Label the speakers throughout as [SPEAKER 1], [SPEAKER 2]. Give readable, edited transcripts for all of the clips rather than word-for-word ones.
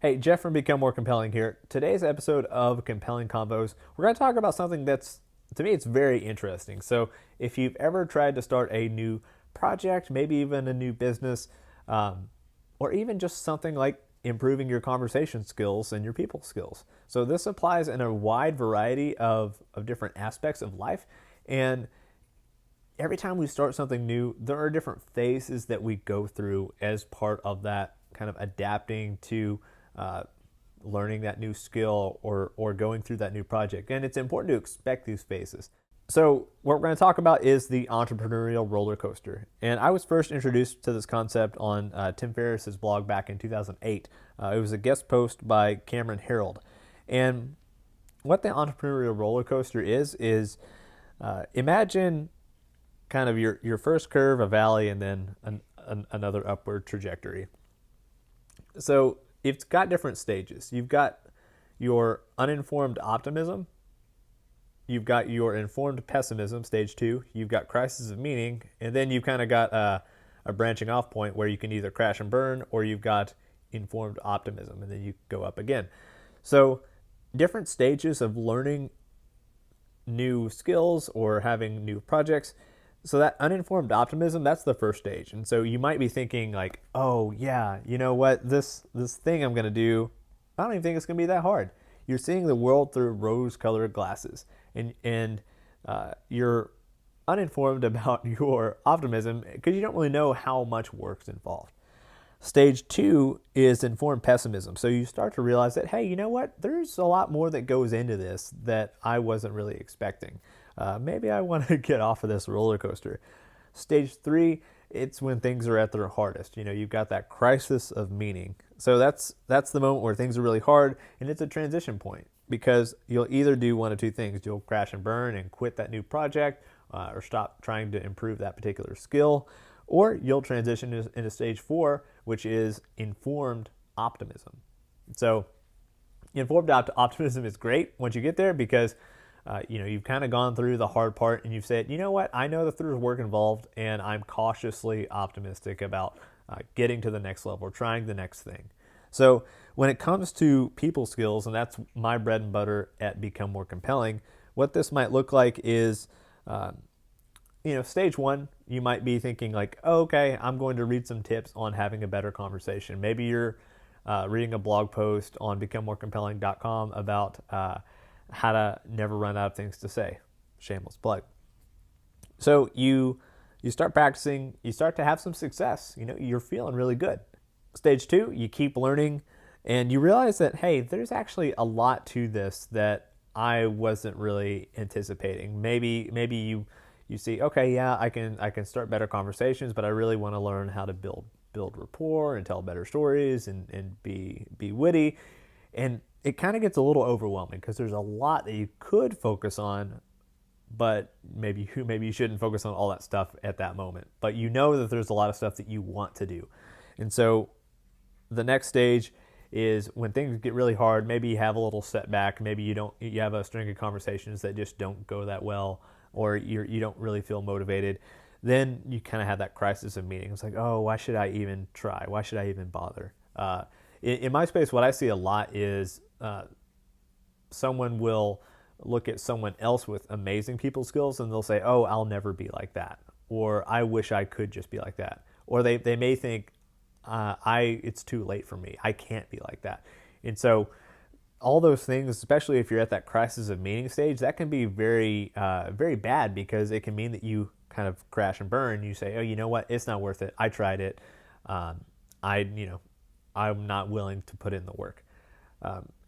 [SPEAKER 1] Hey, Jeff from Become More Compelling here. Today's episode of Compelling Convos, we're going to talk about something that's, to me, it's very interesting. So, if you've ever tried to start a new project, maybe even a new business, or even just something like improving your conversation skills and your people skills. So, this applies in a wide variety of different aspects of life. And every time we start something new, there are different phases that we go through as part of that kind of adapting to uh, learning that new skill or going through that new project. And it's important to expect these phases. So, what we're going to talk about is the entrepreneurial roller coaster. And I was first introduced to this concept on Tim Ferriss's blog back in 2008. It was a guest post by Cameron Herold. And what the entrepreneurial roller coaster is imagine kind of your first curve, a valley, and then another upward trajectory. So it's got different stages. You've got your uninformed optimism. You've got your informed pessimism, stage 2. You've got crisis of meaning. And then you've kind of got a branching off point where you can either crash and burn, or you've got informed optimism. And then you go up again. So different stages of learning new skills or having new projects. So that uninformed optimism, that's the first stage. And so you might be thinking like, oh yeah, you know what, this thing I'm going to do, I don't even think it's going to be that hard. You're seeing the world through rose-colored glasses, and you're uninformed about your optimism because you don't really know how much work's involved. Stage 2 is informed pessimism. So you start to realize that, hey, you know what? There's a lot more that goes into this that I wasn't really expecting. Maybe I want to get off of this roller coaster. Stage 3, it's when things are at their hardest. You know, you've got that crisis of meaning. So that's the moment where things are really hard, and it's a transition point because you'll either do one of two things. You'll crash and burn and quit that new project, or stop trying to improve that particular skill, or you'll transition into stage 4, which is informed optimism. So informed optimism is great once you get there because you've kind of gone through the hard part and you've said, you know what, I know that there's work involved and I'm cautiously optimistic about getting to the next level or trying the next thing. So when it comes to people skills, and that's my bread and butter at Become More Compelling, what this might look like is stage 1, you might be thinking like, oh, okay, I'm going to read some tips on having a better conversation. Maybe you're reading a blog post on becomemorecompelling.com about how to never run out of things to say. Shameless plug. So you start practicing, you start to have some success. You're feeling really good. Stage 2, you keep learning, and you realize that, hey, there's actually a lot to this that I wasn't really anticipating. Maybe you see, okay, yeah, I can start better conversations, but I really want to learn how to build rapport and tell better stories and be witty. And it kind of gets a little overwhelming because there's a lot that you could focus on, but maybe you shouldn't focus on all that stuff at that moment. But you know that there's a lot of stuff that you want to do. And so the next stage is when things get really hard. Maybe you have a little setback. Maybe you have a string of conversations that just don't go that well, or you don't really feel motivated. Then you kind of have that crisis of meaning. It's like, oh, why should I even try? Why should I even bother? In my space, what I see a lot is someone will look at someone else with amazing people skills and they'll say, oh, I'll never be like that. Or I wish I could just be like that. Or they may think, it's too late for me. I can't be like that. And so all those things, especially if you're at that crisis of meaning stage, that can be very, very bad because it can mean that you kind of crash and burn. You say, oh, you know what? It's not worth it. I tried it. I'm not willing to put in the work.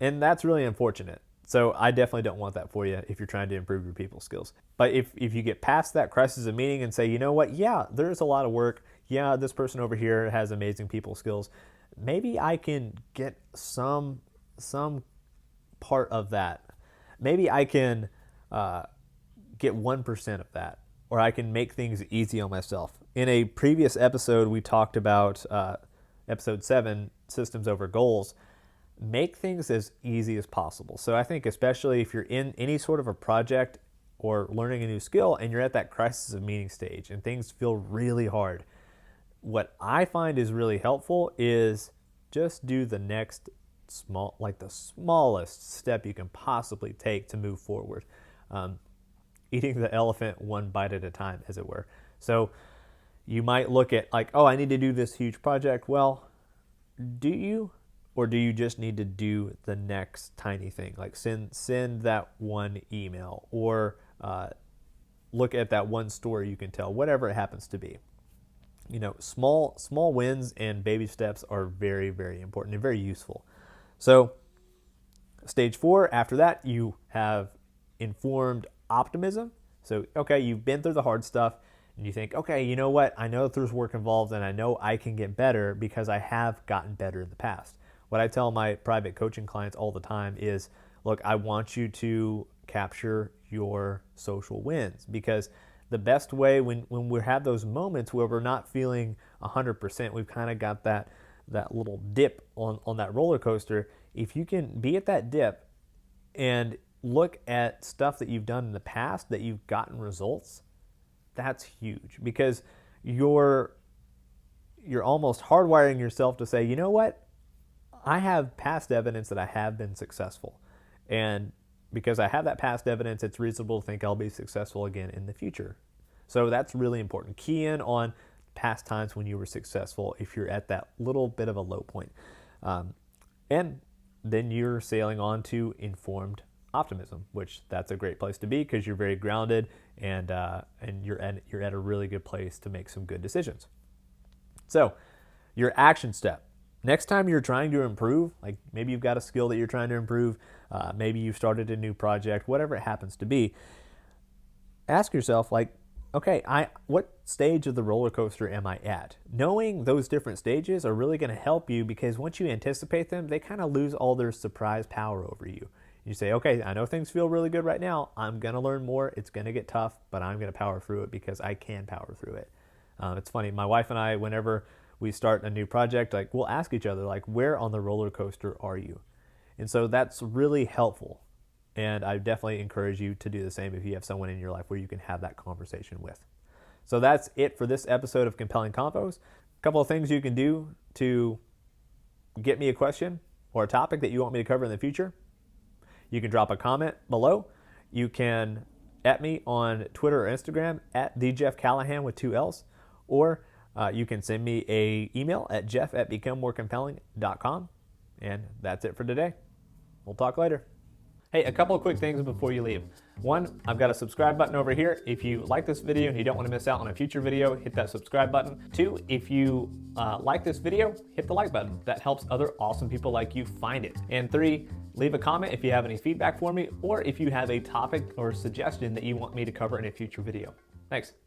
[SPEAKER 1] And that's really unfortunate. So I definitely don't want that for you if you're trying to improve your people skills. But if you get past that crisis of meaning and say, you know what, yeah, there's a lot of work. Yeah, this person over here has amazing people skills. Maybe I can get some part of that. Maybe I can get 1% of that, or I can make things easy on myself. In a previous episode, we talked about episode 7, systems over goals. Make things as easy as possible. So I think especially if you're in any sort of a project or learning a new skill and you're at that crisis of meaning stage and things feel really hard, what I find is really helpful is just do the next the smallest step you can possibly take to move forward. Eating the elephant one bite at a time, as it were. So you might look at like, oh, I need to do this huge project. Well, do you? Or do you just need to do the next tiny thing? Like send that one email, or look at that one story you can tell, whatever it happens to be. Small wins and baby steps are very, very important and very useful. So stage 4, after that, you have informed optimism. So, okay, you've been through the hard stuff and you think, okay, you know what? I know there's work involved and I know I can get better because I have gotten better in the past. What I tell my private coaching clients all the time is, look, I want you to capture your social wins, because the best way when we have those moments where we're not feeling 100%, we've kind of got that little dip on that roller coaster. If you can be at that dip and look at stuff that you've done in the past that you've gotten results, that's huge, because you're almost hardwiring yourself to say, you know what? I have past evidence that I have been successful. And because I have that past evidence, it's reasonable to think I'll be successful again in the future. So that's really important. Key in on past times when you were successful if you're at that little bit of a low point. And then you're sailing on to informed optimism, which that's a great place to be because you're very grounded and you're at a really good place to make some good decisions. So your action step. Next time you're trying to improve, like maybe you've got a skill that you're trying to improve, maybe you've started a new project, whatever it happens to be, ask yourself, like, okay, what stage of the roller coaster am I at? Knowing those different stages are really going to help you, because once you anticipate them, they kind of lose all their surprise power over you. You say, okay, I know things feel really good right now. I'm going to learn more. It's going to get tough, but I'm going to power through it because I can power through it. It's funny. My wife and I, whenever we start a new project, like we'll ask each other, like, where on the roller coaster are you? And so that's really helpful. And I definitely encourage you to do the same if you have someone in your life where you can have that conversation with. So that's it for this episode of Compelling Convos. A couple of things you can do to get me a question or a topic that you want me to cover in the future. You can drop a comment below. You can at me on Twitter or Instagram at @thejeffcallahan with 2 L's, or you can send me an email at jeff@becomemorecompelling.com. And that's it for today. We'll talk later. Hey, a couple of quick things before you leave. One, I've got a subscribe button over here. If you like this video and you don't want to miss out on a future video, hit that subscribe button. 2, if you like this video, hit the like button. That helps other awesome people like you find it. And 3, leave a comment if you have any feedback for me, or if you have a topic or suggestion that you want me to cover in a future video. Thanks.